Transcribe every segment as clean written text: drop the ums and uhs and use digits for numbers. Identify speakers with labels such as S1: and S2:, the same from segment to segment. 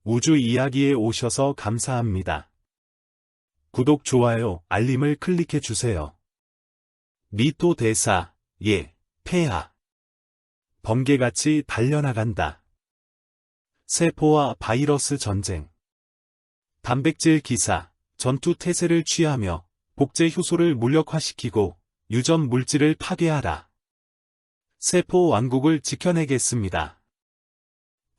S1: 우주 이야기에 오셔서 감사합니다. 구독, 좋아요, 알림을 클릭해 주세요. 미토 대사, 예, 폐하. 번개같이 달려나간다. 세포와 바이러스 전쟁. 단백질 기사, 전투 태세를 취하며 복제 효소를 무력화시키고 유전 물질을 파괴하라. 세포 왕국을 지켜내겠습니다.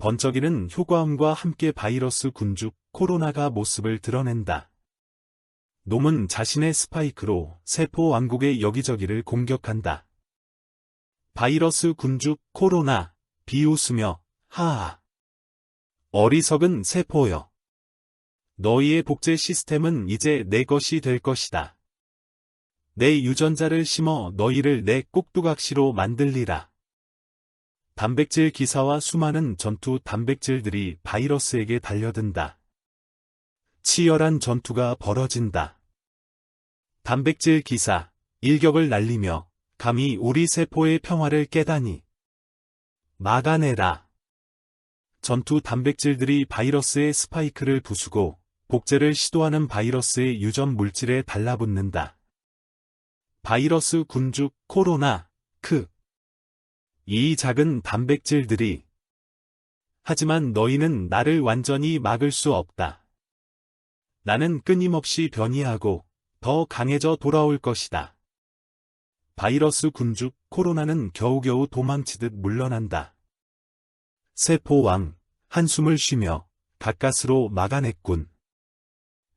S1: 번쩍이는 효과음과 함께 바이러스 군주 코로나가 모습을 드러낸다. 놈은 자신의 스파이크로 세포 왕국의 여기저기를 공격한다. 바이러스 군주 코로나, 비웃으며 하하. 어리석은 세포여. 너희의 복제 시스템은 이제 내 것이 될 것이다. 내 유전자를 심어 너희를 내 꼭두각시로 만들리라. 단백질 기사와 수많은 전투 단백질들이 바이러스에게 달려든다. 치열한 전투가 벌어진다. 단백질 기사, 일격을 날리며 감히 우리 세포의 평화를 깨다니. 막아내라. 전투 단백질들이 바이러스의 스파이크를 부수고 복제를 시도하는 바이러스의 유전 물질에 달라붙는다. 바이러스 군주 코로나, 이 작은 단백질들이. 하지만 너희는 나를 완전히 막을 수 없다. 나는 끊임없이 변이하고 더 강해져 돌아올 것이다. 바이러스 군주 코로나는 겨우겨우 도망치듯 물러난다. 세포왕, 한숨을 쉬며 가까스로 막아냈군.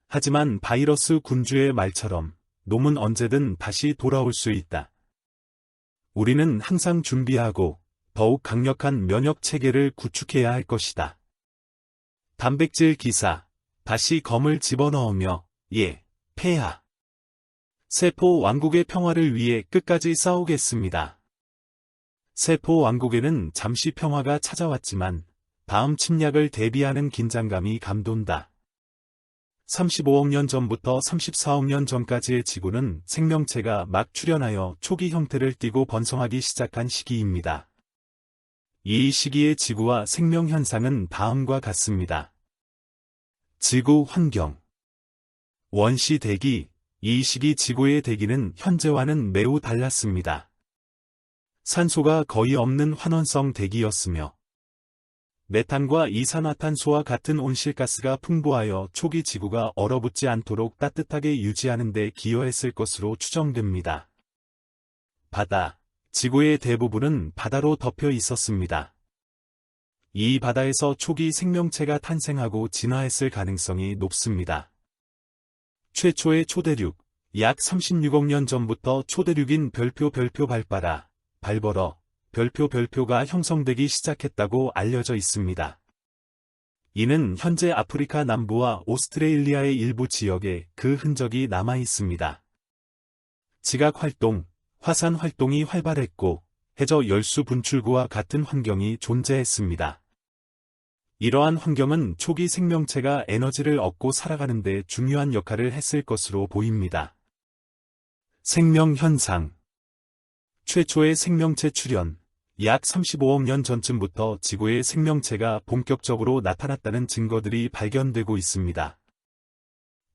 S1: 하지만 바이러스 군주의 말처럼 놈은 언제든 다시 돌아올 수 있다. 우리는 항상 준비하고 더욱 강력한 면역 체계를 구축해야 할 것이다. 단백질 기사, 다시 검을 집어넣으며 예, 폐하. 세포 왕국의 평화를 위해 끝까지 싸우겠습니다. 세포 왕국에는 잠시 평화가 찾아왔지만 다음 침략을 대비하는 긴장감이 감돈다. 35억 년 전부터 34억 년 전까지의 지구는 생명체가 막 출현하여 초기 형태를 띠고 번성하기 시작한 시기입니다. 이 시기의 지구와 생명 현상은 다음과 같습니다. 지구 환경. 원시 대기. 이 시기 지구의 대기는 현재와는 매우 달랐습니다. 산소가 거의 없는 환원성 대기였으며 메탄과 이산화탄소와 같은 온실가스가 풍부하여 초기 지구가 얼어붙지 않도록 따뜻하게 유지하는 데 기여했을 것으로 추정됩니다. 바다. 지구의 대부분은 바다로 덮여 있었습니다. 이 바다에서 초기 생명체가 탄생하고 진화했을 가능성이 높습니다. 최초의 초대륙. 약 36억 년 전부터 초대륙인 별표 발벌어 별표가 형성되기 시작했다고 알려져 있습니다. 이는 현재 아프리카 남부와 오스트레일리아의 일부 지역에 그 흔적이 남아 있습니다. 지각 활동, 화산 활동이 활발했고 해저 열수 분출구와 같은 환경이 존재했습니다. 이러한 환경은 초기 생명체가 에너지를 얻고 살아가는 데 중요한 역할을 했을 것으로 보입니다. 생명 현상. 최초의 생명체 출현. 약 35억 년 전쯤부터 지구의 생명체가 본격적으로 나타났다는 증거들이 발견되고 있습니다.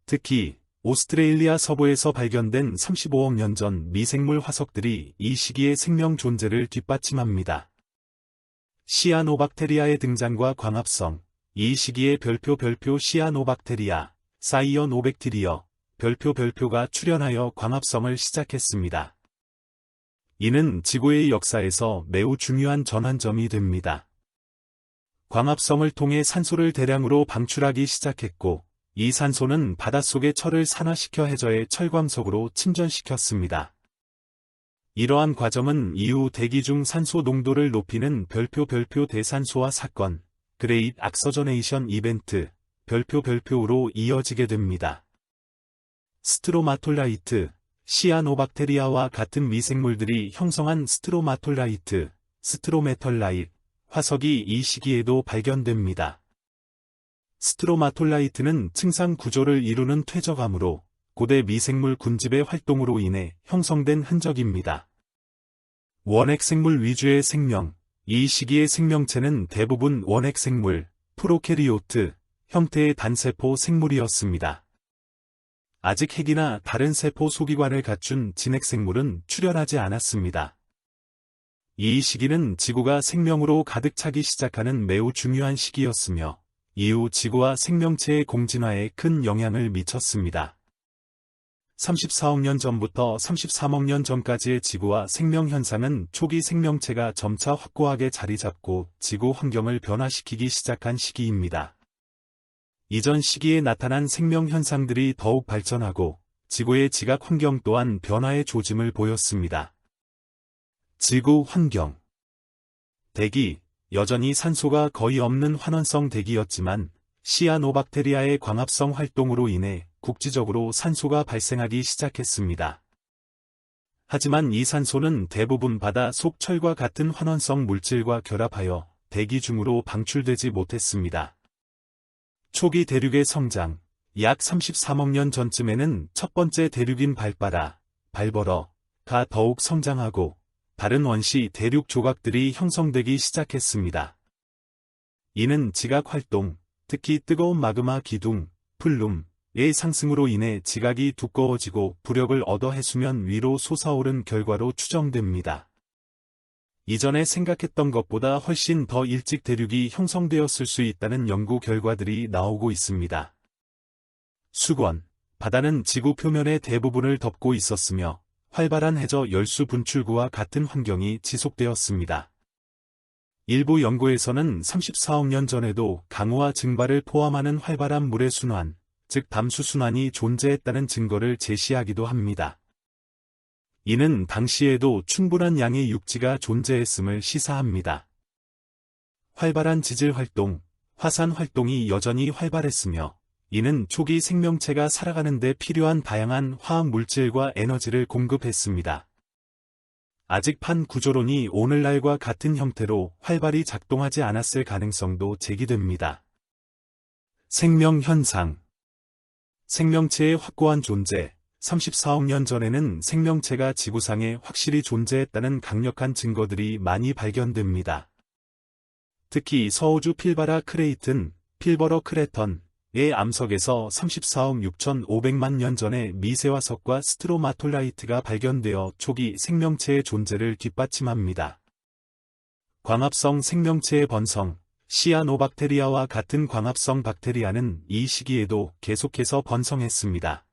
S1: 특히 오스트레일리아 서부에서 발견된 35억 년 전 미생물 화석들이 이 시기의 생명 존재를 뒷받침합니다. 시아노박테리아의 등장과 광합성. 이 시기에 별표 시아노박테리아, 사이어노백테리어, 별표가 출현하여 광합성을 시작했습니다. 이는 지구의 역사에서 매우 중요한 전환점이 됩니다. 광합성을 통해 산소를 대량으로 방출하기 시작했고, 이 산소는 바닷속의 철을 산화시켜 해저의 철광석으로 침전시켰습니다. 이러한 과정은 이후 대기 중 산소 농도를 높이는 별표 대산소화 사건, 그레이트 악서저네이션 이벤트, 별표로 이어지게 됩니다. 스트로마톨라이트. 시아노박테리아와 같은 미생물들이 형성한 스트로마톨라이트, 스트로메털라이트, 화석이 이 시기에도 발견됩니다. 스트로마톨라이트는 층상 구조를 이루는 퇴적암으로 고대 미생물 군집의 활동으로 인해 형성된 흔적입니다. 원핵생물 위주의 생명. 이 시기의 생명체는 대부분 원핵생물, 프로캐리오트, 형태의 단세포 생물이었습니다. 아직 핵이나 다른 세포 소기관을 갖춘 진핵생물은 출현하지 않았습니다. 이 시기는 지구가 생명으로 가득 차기 시작하는 매우 중요한 시기였으며 이후 지구와 생명체의 공진화에 큰 영향을 미쳤습니다. 34억 년 전부터 33억 년 전까지의 지구와 생명 현상은 초기 생명체가 점차 확고하게 자리 잡고 지구 환경을 변화시키기 시작한 시기입니다. 이전 시기에 나타난 생명 현상들이 더욱 발전하고 지구의 지각 환경 또한 변화의 조짐을 보였습니다. 지구 환경. 대기, 여전히 산소가 거의 없는 환원성 대기였지만 시아노박테리아의 광합성 활동으로 인해 국지적으로 산소가 발생하기 시작했습니다. 하지만 이 산소는 대부분 바다 속 철과 같은 환원성 물질과 결합하여 대기 중으로 방출되지 못했습니다. 초기 대륙의 성장, 약 33억 년 전쯤에는 첫 번째 대륙인 발버러가 더욱 성장하고 다른 원시 대륙 조각들이 형성되기 시작했습니다. 이는 지각 활동, 특히 뜨거운 마그마 기둥, 플룸의 상승으로 인해 지각이 두꺼워지고 부력을 얻어 해수면 위로 솟아오른 결과로 추정됩니다. 이전에 생각했던 것보다 훨씬 더 일찍 대륙이 형성되었을 수 있다는 연구 결과들이 나오고 있습니다. 수권, 바다는 지구 표면의 대부분을 덮고 있었으며 활발한 해저 열수 분출구와 같은 환경이 지속되었습니다. 일부 연구에서는 34억 년 전에도 강우와 증발을 포함하는 활발한 물의 순환, 즉 담수순환이 존재했다는 증거를 제시하기도 합니다. 이는 당시에도 충분한 양의 육지가 존재했음을 시사합니다. 활발한 지질 활동, 화산 활동이 여전히 활발했으며 이는 초기 생명체가 살아가는 데 필요한 다양한 화학 물질과 에너지를 공급했습니다. 아직 판 구조론이 오늘날과 같은 형태로 활발히 작동하지 않았을 가능성도 제기됩니다. 생명 현상. 생명체의 확고한 존재. 34억 년 전에는 생명체가 지구상에 확실히 존재했다는 강력한 증거들이 많이 발견됩니다. 특히 서호주 필바라 크레이튼, 필버러 크레턴의 암석에서 34억 6,500만 년 전에 미세화석과 스트로마톨라이트가 발견되어 초기 생명체의 존재를 뒷받침합니다. 광합성 생명체의 번성, 시아노박테리아와 같은 광합성 박테리아는 이 시기에도 계속해서 번성했습니다.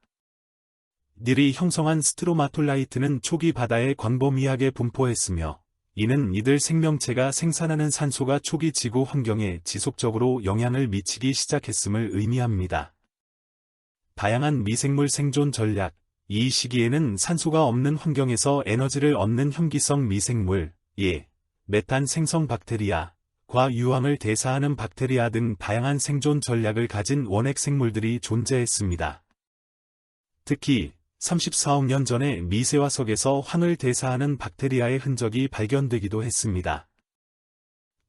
S1: 이들이 형성한 스트로마톨라이트는 초기 바다에 광범위하게 분포했으며 이는 이들 생명체가 생산하는 산소가 초기 지구 환경에 지속적으로 영향을 미치기 시작했음을 의미합니다. 다양한 미생물 생존 전략. 이 시기에는 산소가 없는 환경에서 에너지를 얻는 현기성 미생물, 메탄 생성 박테리아, 과 유황을 대사하는 박테리아 등 다양한 생존 전략을 가진 원핵 생물들이 존재했습니다. 특히 34억 년 전에 미세화석에서 황을 대사하는 박테리아의 흔적이 발견되기도 했습니다.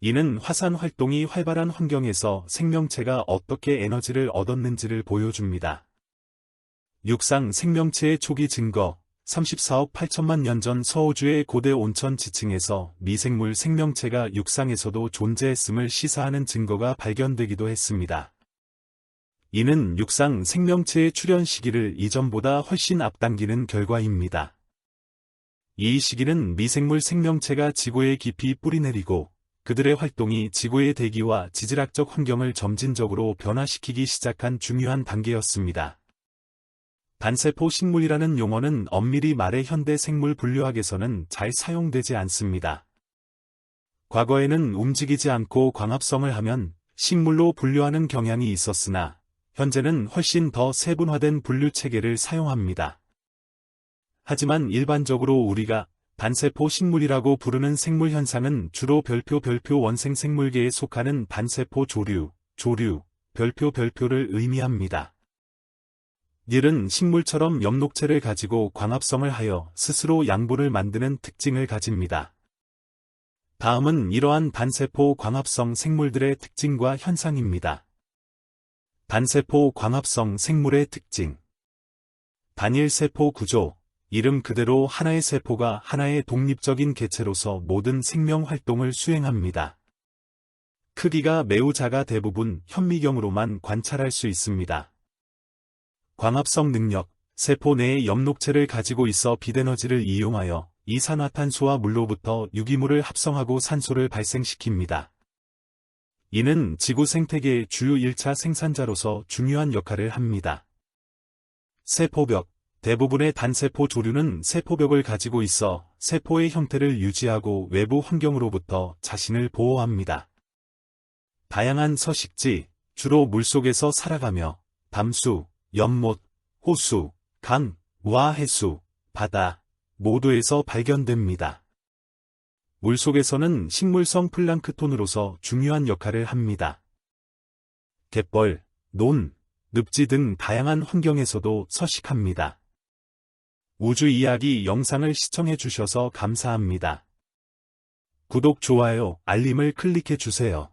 S1: 이는 화산 활동이 활발한 환경에서 생명체가 어떻게 에너지를 얻었는지를 보여줍니다. 육상 생명체의 초기 증거. 34억 8천만 년 전 서호주의 고대 온천 지층에서 미생물 생명체가 육상에서도 존재했음을 시사하는 증거가 발견되기도 했습니다. 이는 육상 생명체의 출현 시기를 이전보다 훨씬 앞당기는 결과입니다. 이 시기는 미생물 생명체가 지구에 깊이 뿌리내리고 그들의 활동이 지구의 대기와 지질학적 환경을 점진적으로 변화시키기 시작한 중요한 단계였습니다. 단세포 식물이라는 용어는 엄밀히 말해 현대 생물 분류학에서는 잘 사용되지 않습니다. 과거에는 움직이지 않고 광합성을 하면 식물로 분류하는 경향이 있었으나 현재는 훨씬 더 세분화된 분류 체계를 사용합니다. 하지만 일반적으로 우리가 단세포 식물이라고 부르는 생물 현상은 주로 별표 원생 생물계에 속하는 단세포 조류, 별표를 의미합니다. 이들은 식물처럼 엽록체를 가지고 광합성을 하여 스스로 양분을 만드는 특징을 가집니다. 다음은 이러한 단세포 광합성 생물들의 특징과 현상입니다. 단세포 광합성 생물의 특징. 단일세포 구조. 이름 그대로 하나의 세포가 하나의 독립적인 개체로서 모든 생명 활동을 수행합니다. 크기가 매우 작아 대부분 현미경으로만 관찰할 수 있습니다. 광합성 능력, 세포 내의 엽록체를 가지고 있어 빛에너지를 이용하여 이산화탄소와 물로부터 유기물을 합성하고 산소를 발생시킵니다. 이는 지구 생태계의 주요 1차 생산자로서 중요한 역할을 합니다. 세포벽, 대부분의 단세포 조류는 세포벽을 가지고 있어 세포의 형태를 유지하고 외부 환경으로부터 자신을 보호합니다. 다양한 서식지, 주로 물속에서 살아가며 담수, 연못, 호수, 강, 와 해수, 바다 모두에서 발견됩니다. 물속에서는 식물성 플랑크톤으로서 중요한 역할을 합니다. 갯벌, 논, 늪지 등 다양한 환경에서도 서식합니다. 우주 이야기 영상을 시청해 주셔서 감사합니다. 구독, 좋아요, 알림을 클릭해 주세요.